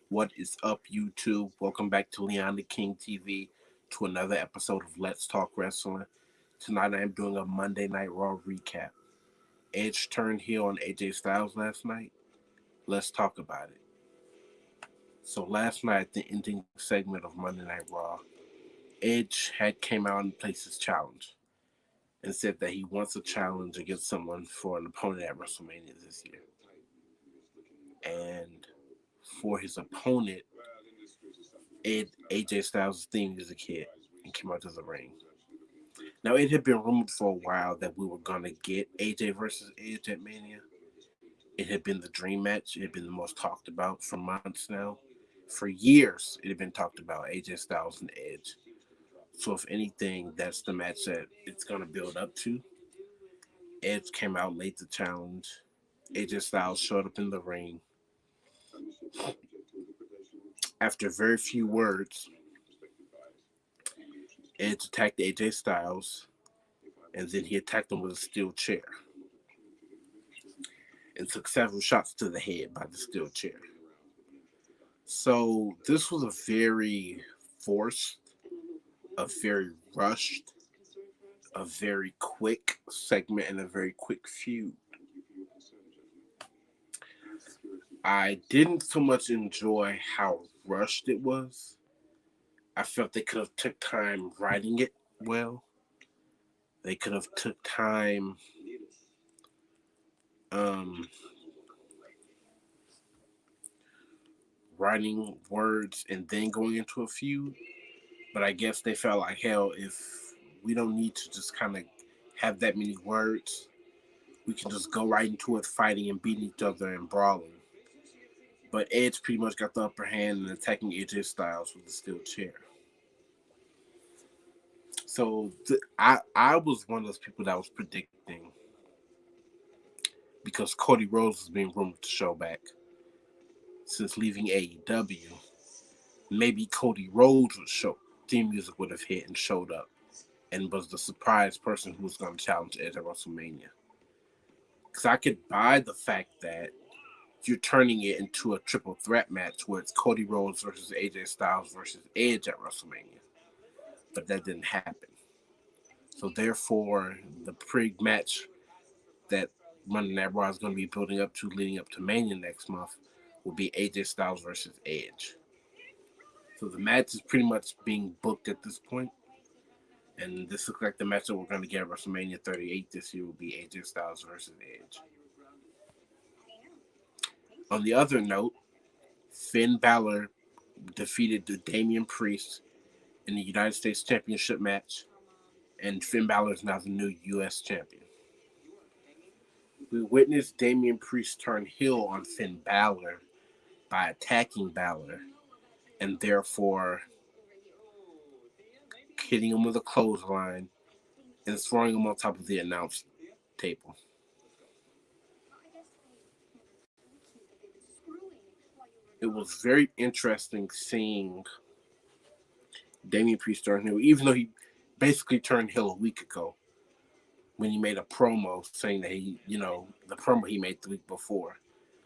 What is up, YouTube? Welcome back to Leon the King TV to another episode of Let's Talk Wrestling. Tonight I am doing a Monday Night Raw recap. Edge turned heel on AJ Styles last night. Let's talk about it. So last night, the ending segment of Monday Night Raw, Edge had came out and placed his challenge and said that he wants a challenge against someone for an opponent at WrestleMania this year. And for his opponent, AJ Styles' theme music hit and came out to the ring. Now, it had been rumored for a while that we were going to get AJ versus Edge at Mania. It had been the dream match. It had been the most talked about for months now. For years, it had been talked about AJ Styles and Edge. So, if anything, that's the match that it's going to build up to. Edge came out late to challenge. AJ Styles showed up in the ring. After very few words, Edge attacked AJ Styles, and then he attacked him with a steel chair and took several shots to the head by the steel chair. So this was a very forced, a very rushed, a very quick segment, and a very quick feud. I didn't so much enjoy how rushed it was. I felt they could have took time writing it well. They could have took time um, writing words and then going into a feud. But I guess they felt like, hell, if we don't need to just kind of have that many words, we can just go right into it fighting and beating each other and brawling. But Edge pretty much got the upper hand in attacking AJ Styles with the steel chair. So I was one of those people that was predicting, because Cody Rhodes was being rumored to show back since leaving AEW. Maybe Cody Rhodes would show, theme music would have hit and showed up and was the surprise person who was going to challenge Edge at WrestleMania. Because I could buy the fact that you're turning it into a triple threat match where it's Cody Rhodes versus AJ Styles versus Edge at WrestleMania. But that didn't happen. So therefore, the pre-match that Monday Night Raw is going to be building up to leading up to Mania next month will be AJ Styles versus Edge. So the match is pretty much being booked at this point. And this looks like the match that we're going to get at WrestleMania 38 this year will be AJ Styles versus Edge. On the other note, Finn Balor defeated the Damian Priest in the United States Championship match, and Finn Balor is now the new U.S. champion. We witnessed Damian Priest turn heel on Finn Balor by attacking Balor and therefore hitting him with a clothesline and throwing him on top of the announce table. It was very interesting seeing Damian Priest turn heel, even though he basically turned heel a week ago when he made a promo saying that the promo he made the week before.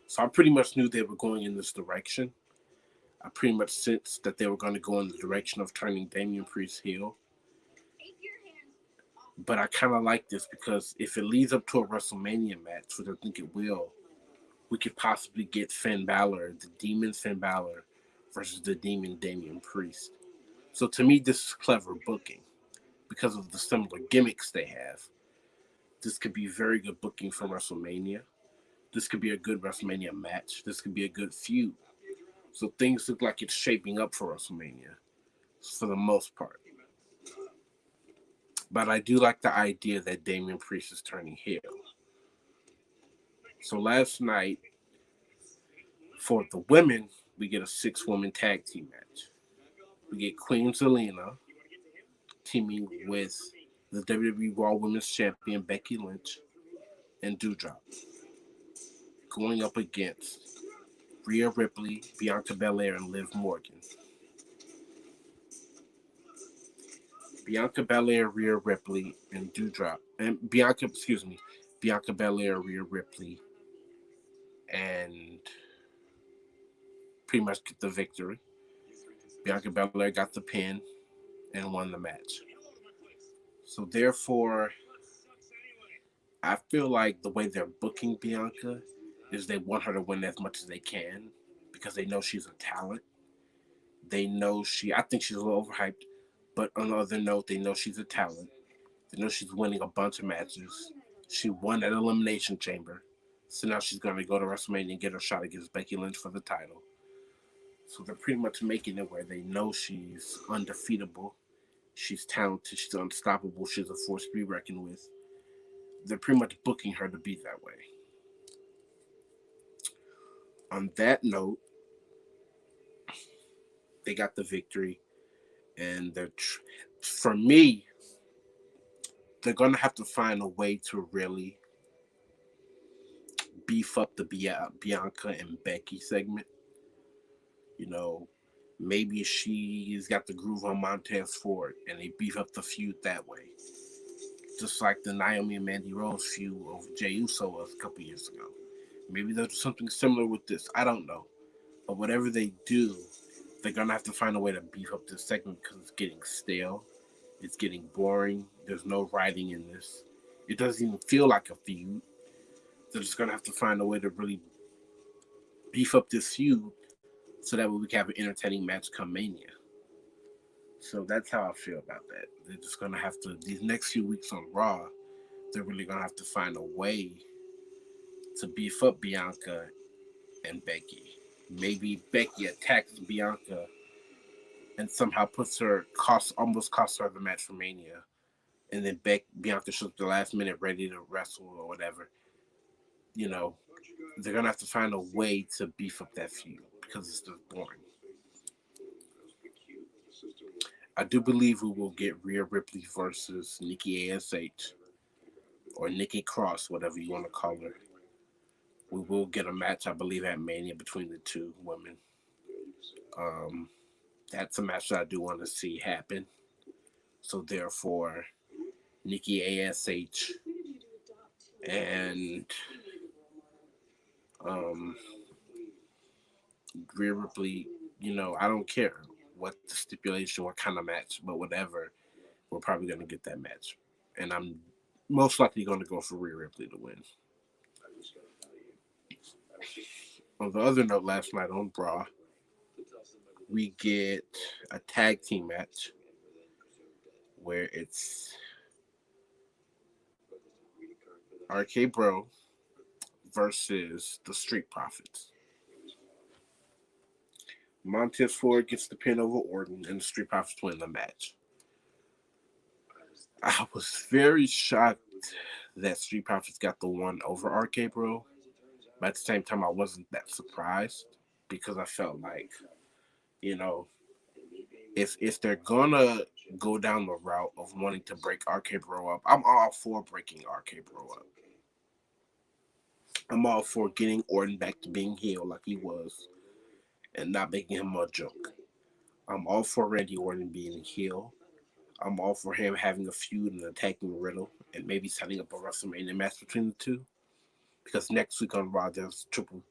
So I pretty much knew they were going in this direction. I pretty much sensed that they were going to go in the direction of turning Damian Priest heel. But I kind of like this because if it leads up to a WrestleMania match, which I think it will, we could possibly get Finn Balor, the Demon Finn Balor, versus the Demon Damian Priest. So to me, this is clever booking because of the similar gimmicks they have. This could be very good booking for WrestleMania. This could be a good WrestleMania match. This could be a good feud. So things look like it's shaping up for WrestleMania for the most part. But I do like the idea that Damian Priest is turning heel. So last night, for the women, we get a 6-woman tag team match. We get Queen Zelina teaming with the WWE Raw Women's Champion Becky Lynch and Doudrop, going up against Rhea Ripley, Bianca Belair, and Liv Morgan. Bianca Belair, Rhea Ripley, and Bianca Belair, Rhea Ripley, and pretty much get the victory. Bianca Belair got the pin and won the match. So therefore, I feel like the way they're booking Bianca is they want her to win as much as they can because they know she's a talent. They know I think she's a little overhyped, but on the other note, they know she's a talent. They know she's winning a bunch of matches. She won at Elimination Chamber. So now she's going to go to WrestleMania and get her shot against Becky Lynch for the title. So they're pretty much making it where they know she's undefeatable. She's talented. She's unstoppable. She's a force to be reckoned with. They're pretty much booking her to be that way. On that note, they got the victory. And for me, they're going to have to find a way to really beef up the Bianca and Becky segment. You know, maybe she's got the groove on Montez Ford and they beef up the feud that way. Just like the Naomi and Mandy Rose feud of Jey Uso was a couple years ago. Maybe there's something similar with this. I don't know. But whatever they do, they're going to have to find a way to beef up this segment because it's getting stale. It's getting boring. There's no writing in this. It doesn't even feel like a feud. They're just going to have to find a way to really beef up this feud so that way we can have an entertaining match come Mania. So that's how I feel about that. They're just going to have to, these next few weeks on Raw, they're really going to have to find a way to beef up Bianca and Becky. Maybe Becky attacks Bianca and somehow almost costs her the match for Mania. And then Bianca shows up the last minute ready to wrestle or whatever. You know, they're going to have to find a way to beef up that feud because it's just boring. I do believe we will get Rhea Ripley versus Nikki ASH or Nikki Cross, whatever you want to call her. We will get a match, I believe, at Mania between the two women. That's a match that I do want to see happen. So therefore, Nikki ASH and Rhea Ripley, I don't care what the stipulation, what kind of match, but whatever, we're probably going to get that match. And I'm most likely going to go for Rhea Ripley to win. On the other note, last night on Raw, we get a tag team match where it's RK Bro versus the Street Profits. Montez Ford gets the pin over Orton, and the Street Profits win the match. I was very shocked that Street Profits got the one over RK Bro, but at the same time, I wasn't that surprised because I felt like, if they're gonna go down the route of wanting to break RK Bro up, I'm all for breaking RK Bro up. I'm all for getting Orton back to being heel like he was and not making him a joke. I'm all for Randy Orton being heel. I'm all for him having a feud and attacking Riddle and maybe setting up a WrestleMania match between the two. Because next week on Raw, there's a triple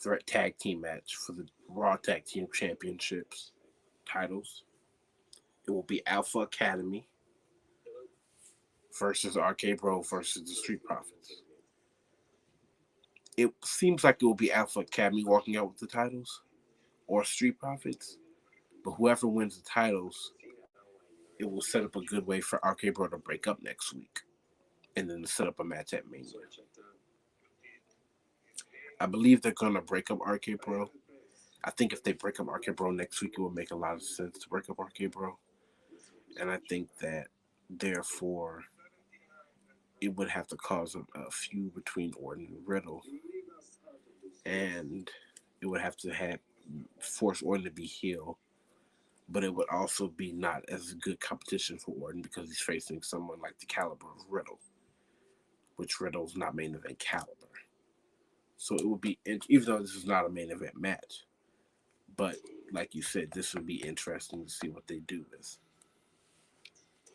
threat tag team match for the Raw Tag Team Championships titles. It will be Alpha Academy versus RK Bro versus the Street Profits. It seems like it will be Alpha Academy walking out with the titles or Street Profits. But whoever wins the titles, it will set up a good way for RK Bro to break up next week and then to set up a match at Mania. I believe they're going to break up RK Bro. I think if they break up RK Bro next week, it will make a lot of sense to break up RK Bro. And I think that, therefore, it would have to cause a feud between Orton and Riddle. And it would have to force Orton to be heel. But it would also be not as good competition for Orton because he's facing someone like the caliber of Riddle, which Riddle's not main event caliber. So it would be, even though this is not a main event match, but like you said, this would be interesting to see what they do with.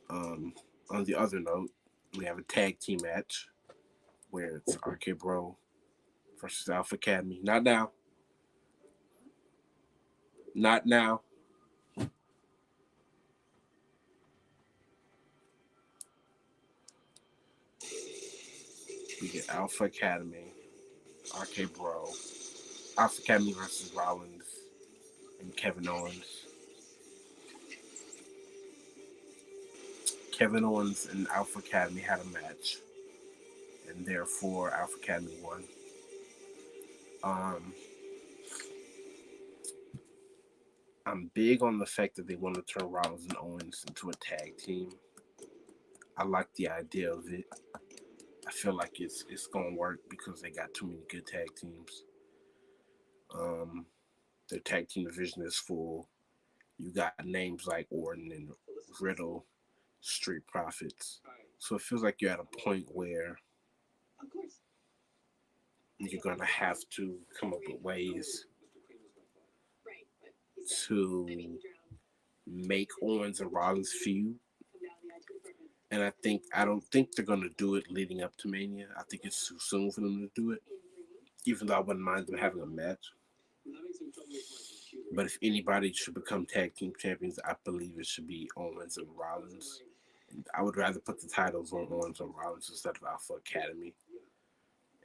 On the other note, we have a tag team match where it's RK Bro versus Alpha Academy. Not now. Not now. We get Alpha Academy, RK Bro, Alpha Academy versus Rollins and Kevin Owens. Kevin Owens and Alpha Academy had a match, and therefore Alpha Academy won. Um, I'm big on the fact that they want to turn Rollins and Owens into a tag team. I like the idea of it. I feel like it's gonna work because they got too many good tag teams. Um, their tag team division is full. You got names like Orton and Riddle, Street Profits. So it feels like you're at a point where you're gonna have to come up with ways to make Owens and Rollins feud. And I don't think they're gonna do it leading up to Mania. I think it's too soon for them to do it. Even though I wouldn't mind them having a match. But if anybody should become tag team champions, I believe it should be Owens and Rollins. And I would rather put the titles on Owens and Rollins instead of Alpha Academy.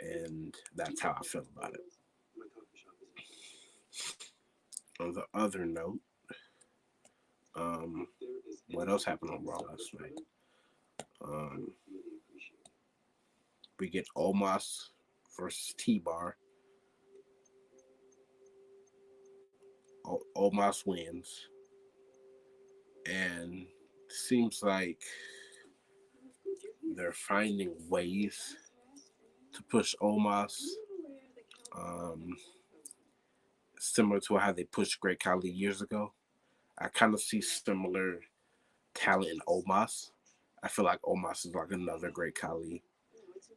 And that's how I feel about it. On the other note, um, what else happened on Raw last night? Um, we get Omos versus T-Bar. Omos wins. And seems like they're finding ways to push Omos, um, similar to how they pushed Great Khali years ago. I kind of see similar talent in Omos. I feel like Omos is like another Great Khali.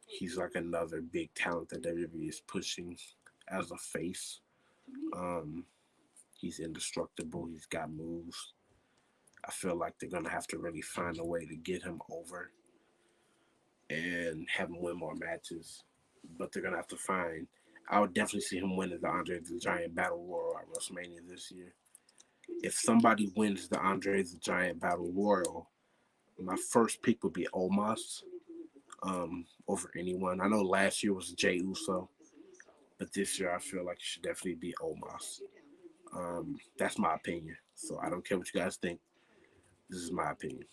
He's like another big talent that WWE is pushing as a face. Um, he's indestructible. He's got moves. I feel like they're gonna have to really find a way to get him over and have him win more matches. But they're gonna have to find. I would definitely see him winning the Andre the Giant Battle Royal at WrestleMania this year. If somebody wins the Andre the Giant Battle Royal, my first pick would be Omos over anyone. I know last year was Jay Uso, but this year I feel like it should definitely be Omos. That's my opinion. So I don't care what you guys think. This is my opinion.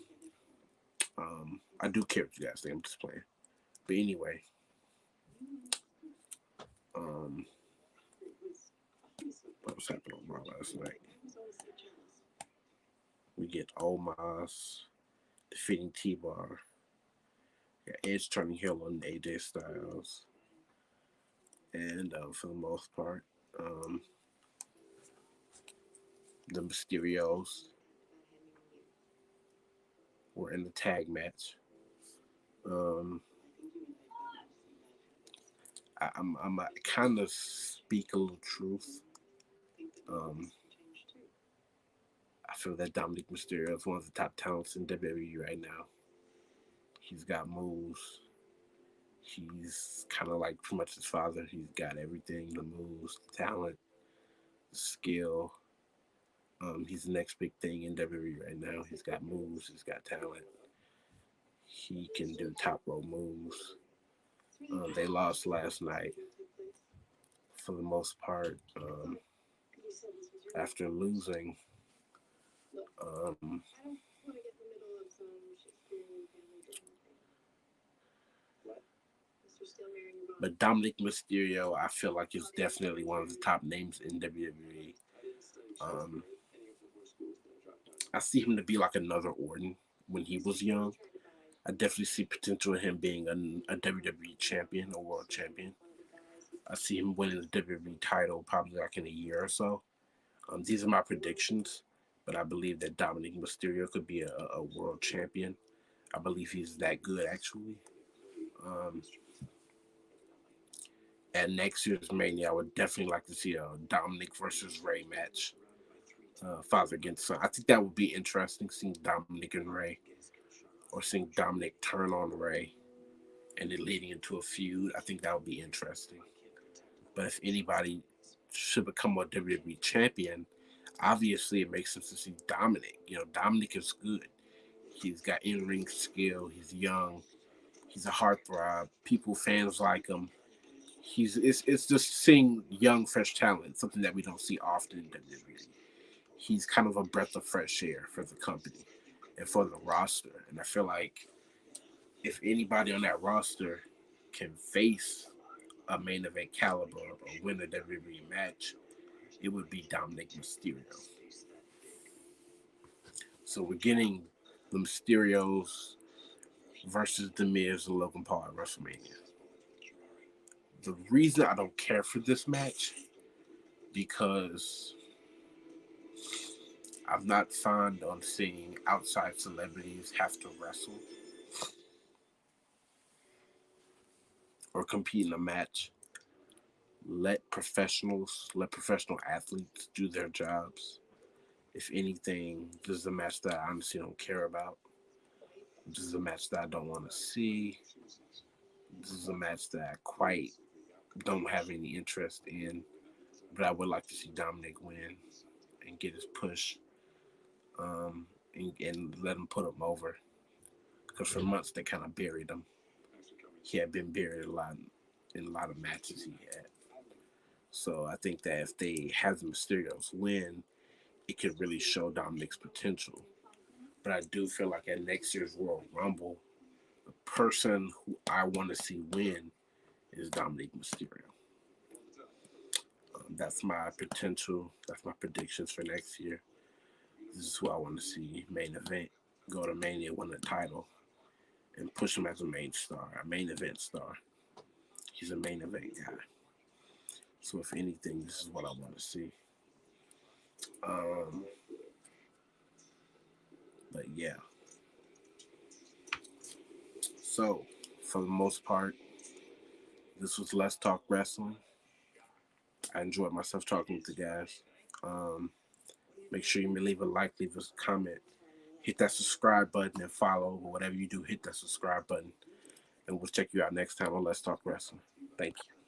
I do care what you guys think. I'm just playing. But anyway, um, what was happening on Raw last night? We get Omos defeating T-Bar. Got Edge turning heel on AJ Styles. And for the most part, the Mysterios were in the tag match. Um, I'm kind of speak a little truth. Um, I feel that Dominic Mysterio is one of the top talents in WWE right now. He's got moves. He's kind of like pretty much his father. He's got everything: the moves, the talent, the skill. He's the next big thing in WWE right now. He's got moves. He's got talent. He can do top row moves. They lost last night for the most part. After losing, um, but Dominic Mysterio, I feel like is definitely one of the top names in WWE. Um, I see him to be like another Orton when he was young. I definitely see potential in him being a WWE champion, a world champion. I see him winning the WWE title probably like in a year or so. These are my predictions, but I believe that Dominic Mysterio could be a world champion. I believe he's that good actually. Um, at next year's Mania, I would definitely like to see a Dominic versus Ray match, father against son. I think that would be interesting, seeing Dominic and Ray, or seeing Dominic turn on Ray and then leading into a feud. I think that would be interesting. But if anybody should become a WWE champion, Obviously, it makes sense to see Dominic. Dominic is good. He's got in-ring skill. He's young. He's a heartthrob. People, fans like him. It's just seeing young, fresh talent, something that we don't see often in WWE. He's kind of a breath of fresh air for the company and for the roster. And I feel like if anybody on that roster can face a main event caliber or win a WWE match, it would be Dominic Mysterio. So we're getting the Mysterios versus The Miz and Logan Paul at WrestleMania. The reason I don't care for this match because I'm not fond on seeing outside celebrities have to wrestle or compete in a match. Let professional athletes do their jobs. If anything, this is a match that I honestly don't care about. This is a match that I don't want to see. This is a match that I quite don't have any interest in, but I would like to see Dominic win and get his push, and let him put him over. Because for months they kind of buried him. He had been buried in a lot of matches he had. So I think that if they have the Mysterios win, it could really show Dominic's potential. But I do feel like at next year's Royal Rumble, the person who I want to see win is Dominic Mysterio. That's my potential. That's my predictions for next year. This is who I want to see main event, go to Mania, win the title, and push him as a main star, a main event star. He's a main event guy. So if anything, this is what I want to see. Um, but yeah. So for the most part, this was Let's Talk Wrestling. I enjoyed myself talking with the guys. Um, Make sure you leave a like, leave us a comment, hit that subscribe button and follow, or whatever you do, hit that subscribe button. And we'll check you out next time on Let's Talk Wrestling. Thank you.